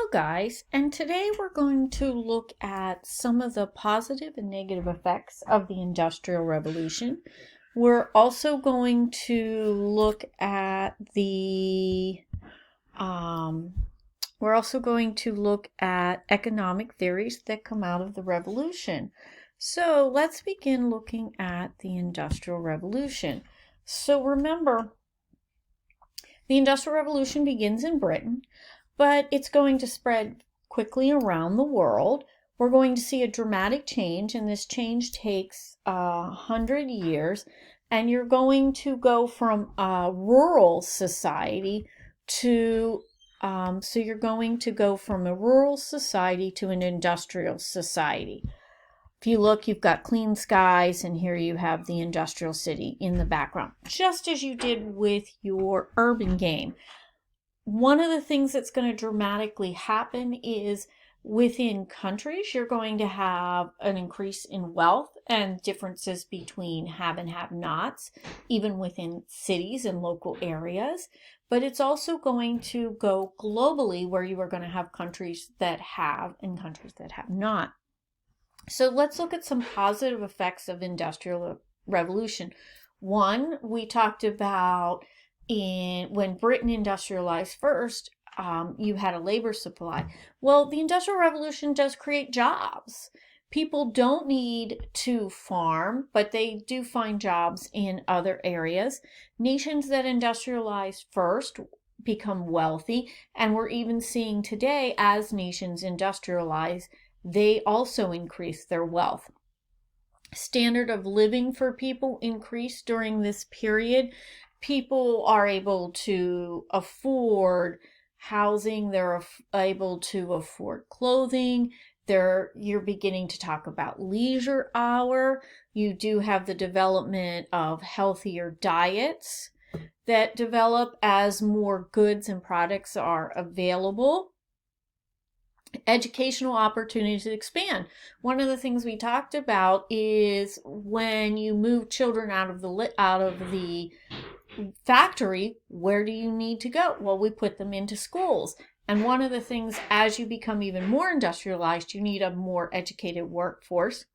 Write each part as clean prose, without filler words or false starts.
Hello guys, and today we're going to look at some of the positive and negative effects of the Industrial Revolution. We're also going to look at economic theories that come out of the revolution. So let's begin looking at the Industrial Revolution. So remember, the Industrial Revolution begins in Britain, but it's going to spread quickly around the world. We're going to see a dramatic change, and this change takes 100 years, and you're going to go from a rural society to an industrial society. If you look, you've got clean skies, and here you have the industrial city in the background, just as you did with your urban game. One of the things that's going to dramatically happen is within countries, you're going to have an increase in wealth and differences between have and have nots, even within cities and local areas. But it's also going to go globally, where you are going to have countries that have and countries that have not. So let's look at some positive effects of Industrial Revolution. One, we talked about when Britain industrialized first, you had a labor supply. Well, the Industrial Revolution does create jobs. People don't need to farm, but they do find jobs in other areas. Nations that industrialize first become wealthy, and we're even seeing today, as nations industrialize, they also increase their wealth. Standard of living for people increased during this period. People are able to afford housing, they're able to afford clothing. You're beginning to talk about leisure hour. You do have the development of healthier diets that develop as more goods and products are available. Educational opportunities expand. One of the things we talked about is when you move children out of the factory, where do you need to go? Well, we put them into schools. And one of the things, as you become even more industrialized, you need a more educated workforce,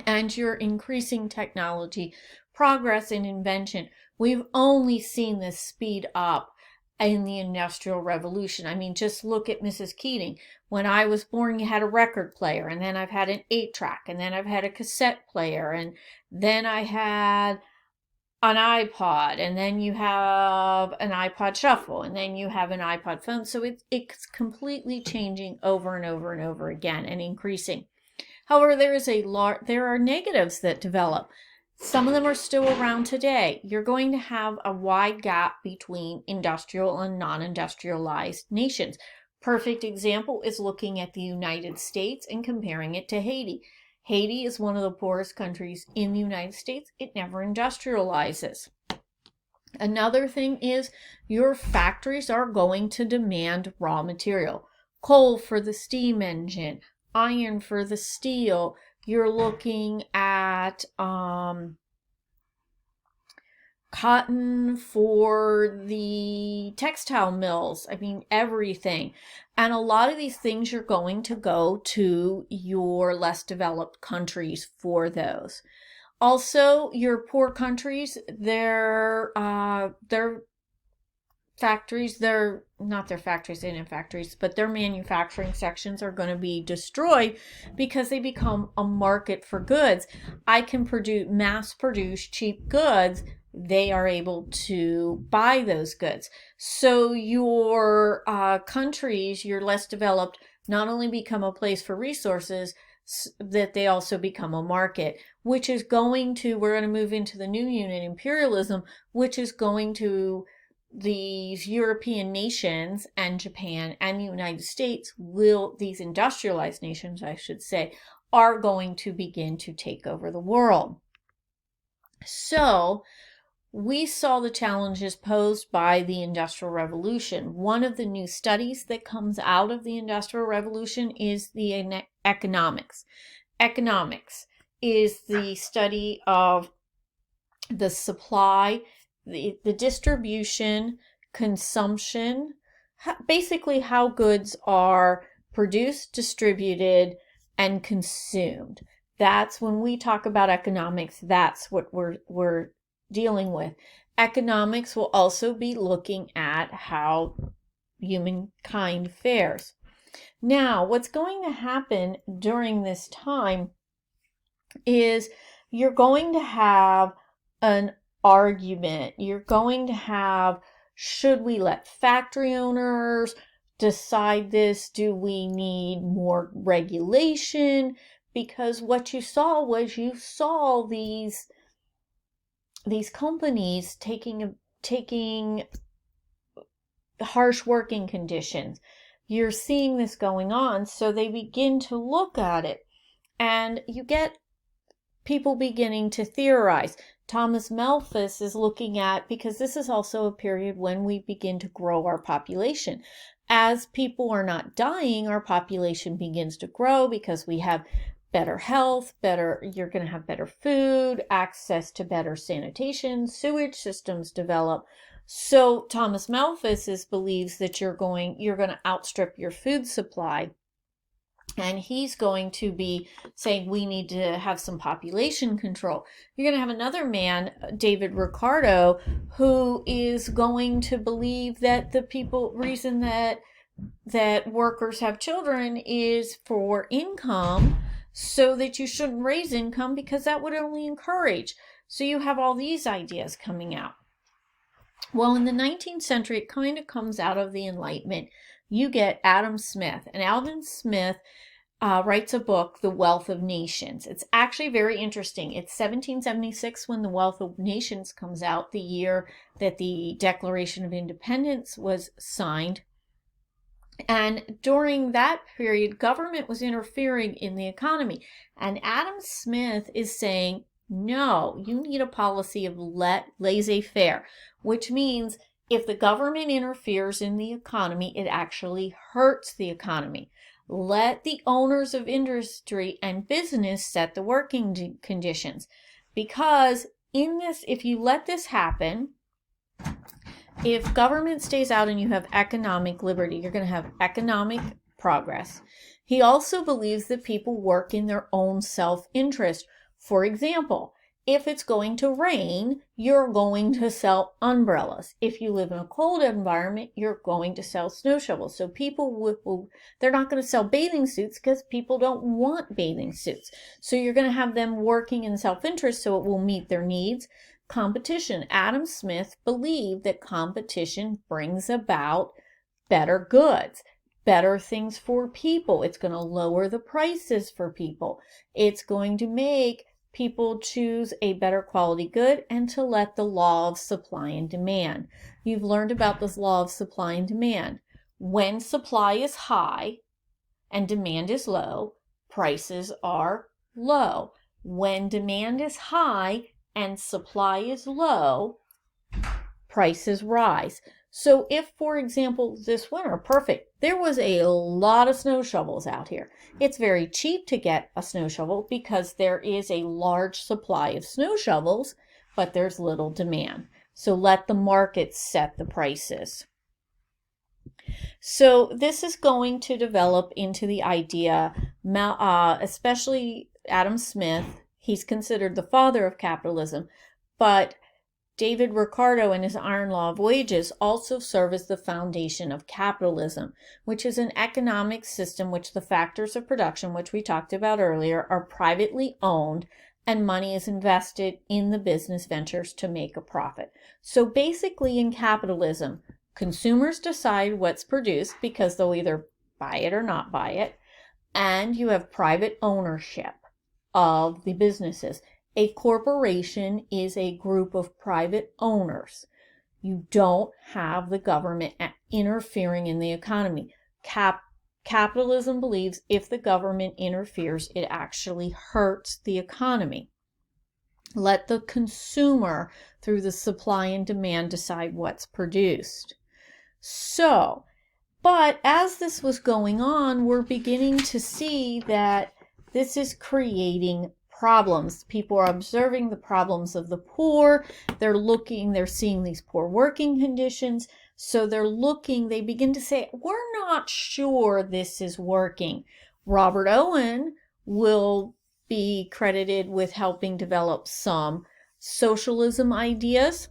and you're increasing technology, progress, and invention. We've only seen this speed up in the Industrial Revolution. I mean, just look at Mrs. Keating. When I was born, you had a record player, and then I've had an 8-track, and then I've had a cassette player, and then I had an iPod, and then you have an iPod Shuffle, and then you have an iPod phone. So it's completely changing over and over and over again and increasing. However, there are negatives that develop. Some of them are still around today. You're going to have a wide gap between industrial and non-industrialized nations. Perfect example is looking at the United States and comparing it to Haiti. Haiti is one of the poorest countries in the United States. It never industrializes. Another thing is your factories are going to demand raw material. Coal for the steam engine, iron for the steel. You're looking at cotton for the textile mills. I mean, everything. And a lot of these things, you're going to go to your less developed countries for those. Also, your poor countries, their factories, their manufacturing sections are going to be destroyed because they become a market for goods. I can mass produce cheap goods. They are able to buy those goods. So your countries, your less developed, not only become a place for resources, that they also become a market, we're going to move into the new unit, imperialism, which is going to these European nations and Japan and the United States these industrialized nations, I should say, are going to begin to take over the world. So we saw the challenges posed by the Industrial Revolution. One of the new studies that comes out of the Industrial Revolution is the economics. Economics is the study of the supply, the distribution, consumption, basically how goods are produced, distributed, and consumed. That's when we talk about economics, that's what we're dealing with. Economics will also be looking at how humankind fares. Now, what's going to happen during this time is you're going to have an argument. You're going to have, should we let factory owners decide this? Do we need more regulation? Because what you saw was these companies taking harsh working conditions. You're seeing this going on, so they begin to look at it, and you get people beginning to theorize. Thomas Malthus is looking at, because this is also a period when we begin to grow our population. As people are not dying, our population begins to grow because we have better health, you're going to have better food, access to better sanitation, sewage systems develop. So Thomas Malthus believes that you're going to outstrip your food supply. And he's going to be saying we need to have some population control. You're going to have another man, David Ricardo, who is going to believe that the reason that workers have children is for income, so that you shouldn't raise income because that would only encourage. So you have all these ideas coming out. Well, in the 19th century, it kind of comes out of the Enlightenment. You get Adam Smith, and Adam Smith writes a book, The Wealth of Nations. It's actually very interesting. It's 1776 when The Wealth of Nations comes out, the year that the Declaration of Independence was signed. And during that period, government was interfering in the economy. And Adam Smith is saying, no, you need a policy of laissez-faire, which means if the government interferes in the economy, it actually hurts the economy. Let the owners of industry and business set the working conditions. Because in this, if you let this happen, if government stays out and you have economic liberty, you're going to have economic progress. He also believes that people work in their own self-interest. For example, if it's going to rain, you're going to sell umbrellas. If you live in a cold environment, you're going to sell snow shovels. So people they're not going to sell bathing suits because people don't want bathing suits. So you're going to have them working in self-interest so it will meet their needs. Competition. Adam Smith believed that competition brings about better goods, better things for people. It's going to lower the prices for people. It's going to make people choose a better quality good and to let the law of supply and demand. You've learned about this law of supply and demand. When supply is high and demand is low, prices are low. When demand is high and supply is low, prices rise. So if, for example, this winter, perfect, there was a lot of snow shovels out here. It's very cheap to get a snow shovel because there is a large supply of snow shovels, but there's little demand. So let the market set the prices. So this is going to develop into the idea, especially Adam Smith, he's considered the father of capitalism, but David Ricardo and his Iron Law of Wages also serve as the foundation of capitalism, which is an economic system which the factors of production, which we talked about earlier, are privately owned and money is invested in the business ventures to make a profit. So basically in capitalism, consumers decide what's produced because they'll either buy it or not buy it, and you have private ownership of the businesses. A corporation is a group of private owners. You don't have the government interfering in the economy. Capitalism believes if the government interferes, it actually hurts the economy. Let the consumer, through the supply and demand, decide what's produced. So, but as this was going on, we're beginning to see that this is creating problems. People are observing the problems of the poor. They're seeing these poor working conditions. So they begin to say, we're not sure this is working. Robert Owen will be credited with helping develop some socialism ideas.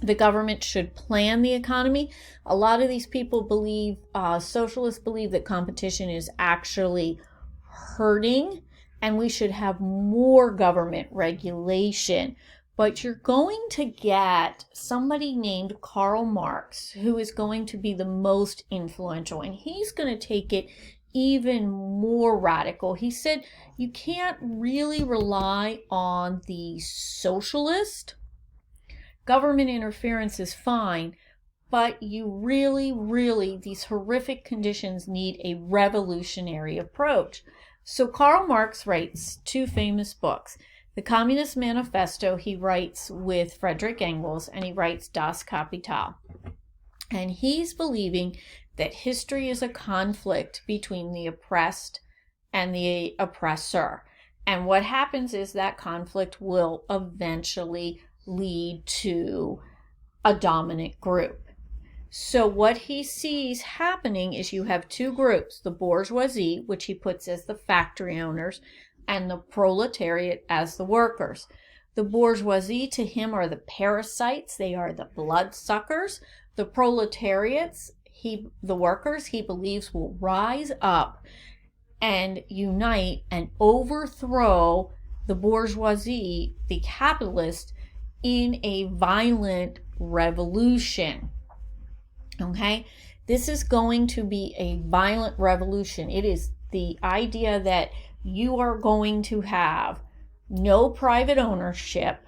The government should plan the economy. A lot of these people believe, socialists believe, that competition is actually hurting and we should have more government regulation. But you're going to get somebody named Karl Marx, who is going to be the most influential, and he's going to take it even more radical. He said you can't really rely on the socialist. Government interference is fine, but you really, these horrific conditions need a revolutionary approach. So Karl Marx writes two famous books. The Communist Manifesto he writes with Friedrich Engels, and he writes Das Kapital. And he's believing that history is a conflict between the oppressed and the oppressor. And what happens is that conflict will eventually lead to a dominant group. So what he sees happening is you have two groups, the bourgeoisie, which he puts as the factory owners, and the proletariat as the workers. The bourgeoisie to him are the parasites, they are the bloodsuckers. The proletariats, the workers, he believes will rise up and unite and overthrow the bourgeoisie, the capitalist, in a violent revolution. Okay? This is going to be a violent revolution. It is the idea that you are going to have no private ownership.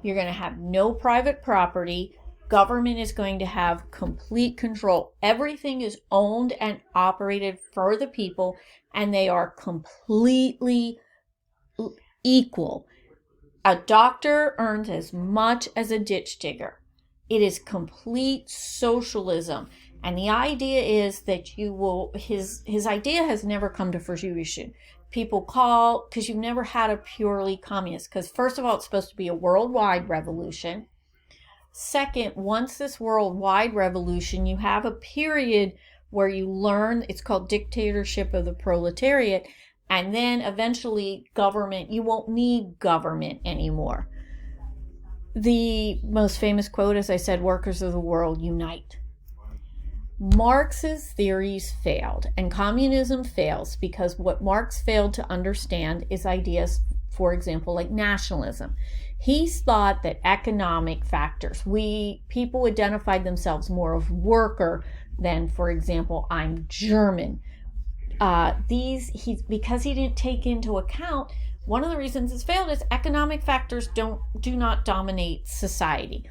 You're going to have no private property. Government is going to have complete control. Everything is owned and operated for the people, and they are completely equal. A doctor earns as much as a ditch digger. It is complete socialism. And the idea is that his idea has never come to fruition. People call, because you've never had a purely communist, because first of all, it's supposed to be a worldwide revolution. Second, once this worldwide revolution, you have a period where you learn, it's called dictatorship of the proletariat, and then eventually government, you won't need government anymore. The most famous quote, as I said, workers of the world unite. Marx's theories failed, and communism fails because what Marx failed to understand is ideas, for example, like nationalism. He thought that economic factors, people identified themselves more of worker than, for example, I'm German. Because he didn't take into account, one of the reasons it's failed is economic factors do not dominate society.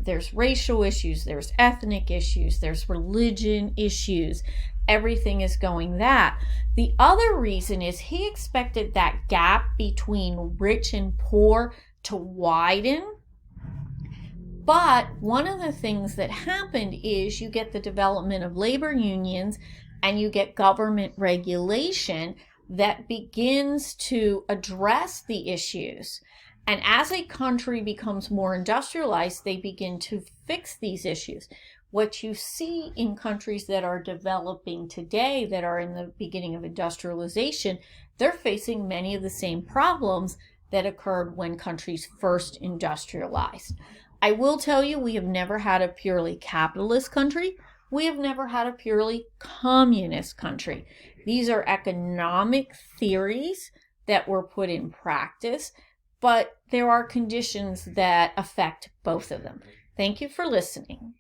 There's racial issues, there's ethnic issues, there's religion issues. Everything is going that. The other reason is he expected that gap between rich and poor to widen. But one of the things that happened is you get the development of labor unions and you get government regulation that begins to address the issues. And as a country becomes more industrialized, they begin to fix these issues. What you see in countries that are developing today, that are in the beginning of industrialization, they're facing many of the same problems that occurred when countries first industrialized. I will tell you, we have never had a purely capitalist country. We have never had a purely communist country. These are economic theories that were put in practice, but there are conditions that affect both of them. Thank you for listening.